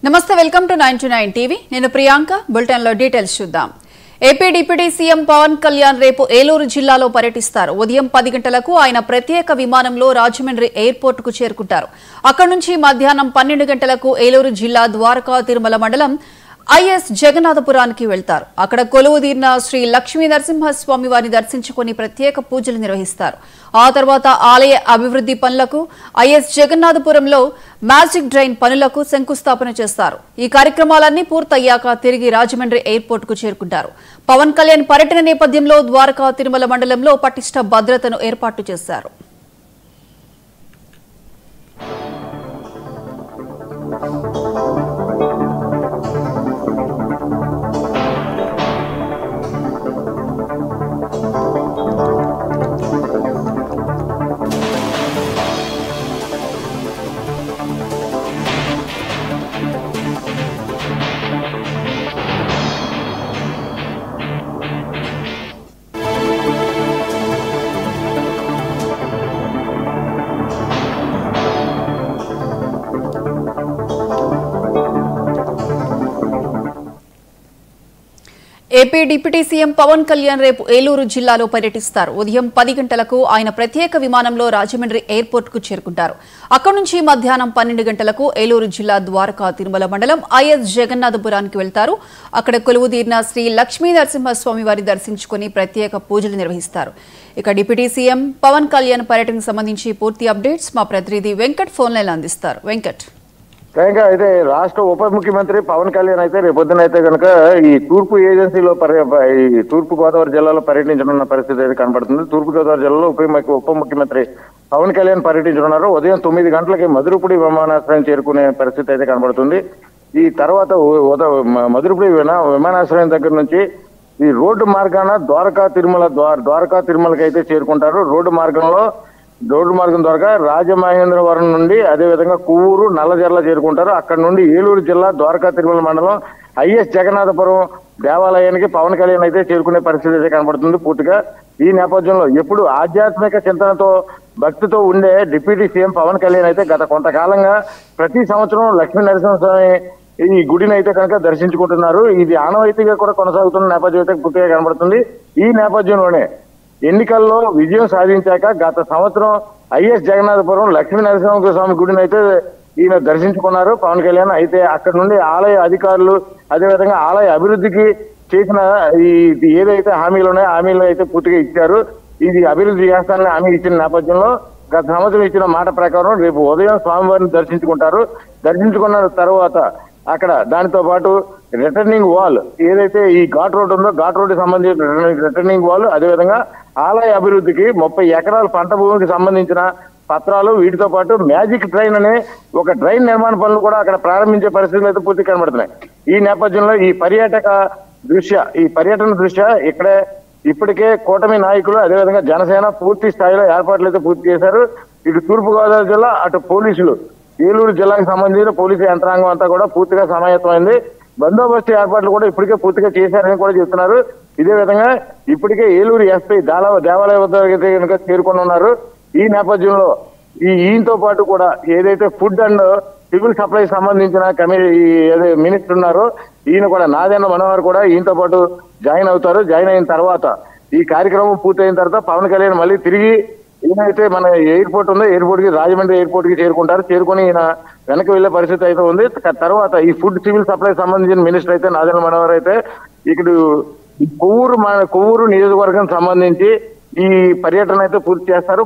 నమస్తే welcome to 929 TV నేను Priyanka bulletin లో డీటెయిల్స్ చూద్దాం AP deputy CM Pawan Kalyan రేపు ఏలూరు జిల్లాలో పర్యటిస్తారు ఉదయం 10 గంటలకు ఆయన ప్రత్యేక విమానంలో రాజమండ్రి ఎయిర్పోర్ట్ కు చేరుకుంటారు అక్కడి నుంచి మధ్యాహ్నం 12 గంటలకు ఏలూరు జిల్లా ద్వారకా తిరుమల మండలం ఐఎస్ జగన్నాథపురానికి వెళ్తారు అక్కడ కొలువుదీరిన శ్రీ లక్ష్మీ నరసింహస్వామి వారిని దర్శించుకొని ప్రత్యేక పూజలు నిర్వహిస్తారు ఆ తర్వాత ఆలయ అభివృద్ధి పనులకు ఐఎస్ జగన్నాథపురంలో మ్యాజిక్ డ్రైన్ పనులకు శంకుస్థాపన చేస్తారు ఈ కార్యక్రమాలన్నీ పూర్తయ్యాక తిరిగి రాజమండ్రి ఎయిర్పోర్ట్ కు చేరుకుంటారు పవన్ కళ్యాణ్ పర్యటన నేపథ్యంలో ద్వారకా తిరుమల మండలంలో పటిష్ట భద్రతను ఏర్పాటు చేశారు AP deputy CM Pawan Kalyan రేపు ఏలూరు జిల్లాలో పర్యటిస్తారు ఉదయం 10 గంటలకు ఆయన ప్రత్యేక విమానంలో రాజమండ్రి ఎయిర్పోర్ట్ కు చేరుకుంటారు అక్కడి నుంచి మధ్యాహ్నం 12 గంటలకు ఏలూరు జిల్లా ద్వారకా తిరుమల మండలం ఐఎస్ జగన్నాథపురానికి వెళ్తారు అక్కడ కొలువుదీరిన శ్రీ లక్ష్మీ నరసింహస్వామి వారిని దర్శించుకుని ప్రత్యేక పూజలు నిర్వహిస్తారు ఇక డిప్యూటీ సీఎం పవన్ కళ్యాణ్ పర్యటనకు సంబంధించి పూర్తి అప్డేట్స్ మా ప్రతినిధి వెంకట్ ఫోన్ లైన్ అందిస్తారు వెంకట్ అయితే రాష్ట్ర ఉప ముఖ్యమంత్రి పవన్ కళ్యాణ్ అయితే రేపొద్దున అయితే కనుక ఈ తూర్పు ఏజెన్సీలో ఈ తూర్పు గోదావరి జిల్లాలో పర్యటించనున్న పరిస్థితి అయితే కనబడుతుంది తూర్పు గోదావరి జిల్లాలో ఉప ముఖ్యమంత్రి పవన్ కళ్యాణ్ పర్యటించనున్నారు ఉదయం 9 గంటలకి మధురపుడి విమానాశ్రయం చేరుకునే పరిస్థితి అయితే కనబడుతుంది ఈ తర్వాత మధురపుడి విమానాశ్రయం దగ్గర నుంచి ఈ రోడ్డు మార్గాన ద్వారకా తిరుమలకి అయితే చేరుకుంటారు రోడ్డు మార్గం ద్వారా రాజమహేంద్రవరం నుండి అదేవిధంగా కొవ్వూరు నల్లజర్ల చేరుకుంటారు అక్కడ నుండి ఏలూరు జిల్లా ద్వారకా తిరుమల మండలం ఐఎస్ జగన్నాథపురం దేవాలయానికి పవన్ కళ్యాణ్ అయితే చేరుకునే పరిస్థితి అయితే కనబడుతుంది పూర్తిగా ఈ నేపథ్యంలో ఎప్పుడు ఆధ్యాత్మిక చింతనతో భక్తితో ఉండే డిప్యూటీ సీఎం పవన్ కళ్యాణ్ అయితే గత కొంతకాలంగా ప్రతి సంవత్సరం లక్ష్మీ నరసింహస్వామి ఈ గుడిని అయితే కనుక దర్శించుకుంటున్నారు ఇది ఆనవాయితీగా కూడా కొనసాగుతున్న నేపథ్యం అయితే పూర్తిగా కనబడుతుంది ఈ నేపథ్యంలోనే ఎన్నికల్లో విజయం సాధించాక గత సంవత్సరం ఐఎస్ జగన్నాథపురం లక్ష్మీ నరసింహస్వామి గుడిని అయితే ఈయన దర్శించుకున్నారు పవన్ కళ్యాణ్ అయితే అక్కడ నుండి ఆలయ అధికారులు అదేవిధంగా ఆలయ అభివృద్ధికి చేసిన ఈ ఏదైతే హామీలు ఉన్నాయో హామీలు అయితే పూర్తిగా ఇచ్చారు ఇది అభివృద్ధి చేస్తానని హామీ ఇచ్చిన నేపథ్యంలో గత సంవత్సరం ఇచ్చిన మాట ప్రకారం రేపు ఉదయం స్వామివారిని దర్శించుకున్న తర్వాత అక్కడ దానితో పాటు రిటర్నింగ్ వాల్ ఏదైతే ఈ ఘాట్ రోడ్ ఉందో ఘాట్ రోడ్ సంబంధించిన రిటర్నింగ్ వాల్ అదేవిధంగా ఆలయ అభివృద్ధికి 30 ఎకరాల పంట భూమికి సంబంధించిన పత్రాలు వీటితో పాటు మ్యాజిక్ ట్రైన్ అనే ఒక ట్రైన్ నిర్మాణ పనులు కూడా అక్కడ ప్రారంభించే పరిస్థితులు అయితే పూర్తి కనబడుతున్నాయి ఈ నేపథ్యంలో ఈ పర్యటన దృష్ట్యా ఇప్పటికే కూటమి నాయకులు అదేవిధంగా జనసేన పూర్తి స్థాయిలో ఏర్పాట్లు అయితే పూర్తి చేశారు ఇటు తూర్పుగోదావరి జిల్లా అటు పోలీసులు ఏలూరు జిల్లాకు సంబంధించిన పోలీసు యంత్రాంగం అంతా కూడా పూర్తిగా సమాయత్తమైంది బందోబస్తు ఏర్పాట్లు కూడా ఇప్పటికే పూర్తిగా చేశారని కూడా చెప్తున్నారు ఇదే విధంగా ఇప్పటికే ఏలూరు ఎస్పీ దేవాలయ వద్ద కనుక చేరుకొని ఉన్నారు ఈ నేపథ్యంలో ఈయనతో పాటు కూడా ఏదైతే ఫుడ్ అండ్ సివిల్ సప్లై సంబంధించిన మినిస్టర్ ఉన్నారో ఈయన కూడా నాదెండ్ల మనోహర్ కూడా ఈయనతో పాటు జాయిన్ అవుతారు జాయిన్ అయిన తర్వాత ఈ కార్యక్రమం పూర్తయిన తర్వాత పవన్ కళ్యాణ్ మళ్ళీ తిరిగి ఈయనైతే మన ఎయిర్పోర్ట్ ఉందో ఎయిర్పోర్ట్ కి రాజమండ్రి ఎయిర్పోర్ట్ కి చేరుకొని ఈయన వెనక్కి వెళ్లే పరిస్థితి అయితే ఉంది తర్వాత ఈ ఫుడ్ సివిల్ సప్లై సంబంధించిన మినిస్టర్ అయితే నాదెండ్ల మనోహర్ అయితే ఇక్కడ కొవ్వూరు నియోజకవర్గం సంబంధించి ఈ పర్యటన అయితే పూర్తి చేస్తారు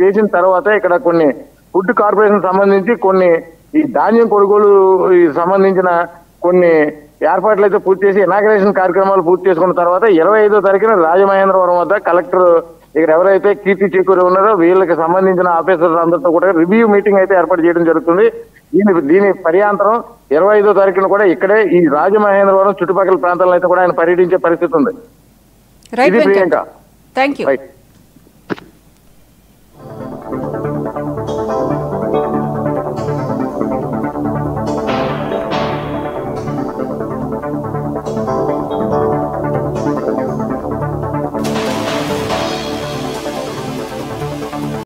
చేసిన తర్వాత ఇక్కడ కొన్ని ఫుడ్ కార్పొరేషన్ సంబంధించి కొన్ని ఈ ధాన్యం కొనుగోలు సంబంధించిన కొన్ని ఏర్పాట్లు అయితే పూర్తి చేసి ఇనాగ్రేషన్ కార్యక్రమాలు పూర్తి చేసుకున్న తర్వాత 25వ తారీఖున రాజమహేంద్రవరం వద్ద కలెక్టర్ ఇక్కడ ఎవరైతే కీర్తి చేకూరి ఉన్నారో వీళ్ళకి సంబంధించిన ఆఫీసర్స్ అందరితో కూడా రివ్యూ మీటింగ్ అయితే ఏర్పాటు చేయడం జరుగుతుంది దీని పర్యాంతరం 25వ తారీఖున కూడా ఇక్కడే ఈ రాజమహేంద్రవరం చుట్టుపక్కల ప్రాంతాల్లో అయితే కూడా ఆయన పర్యటించే పరిస్థితి ఉంది ప్రియాంక థ్యాంక్ యూ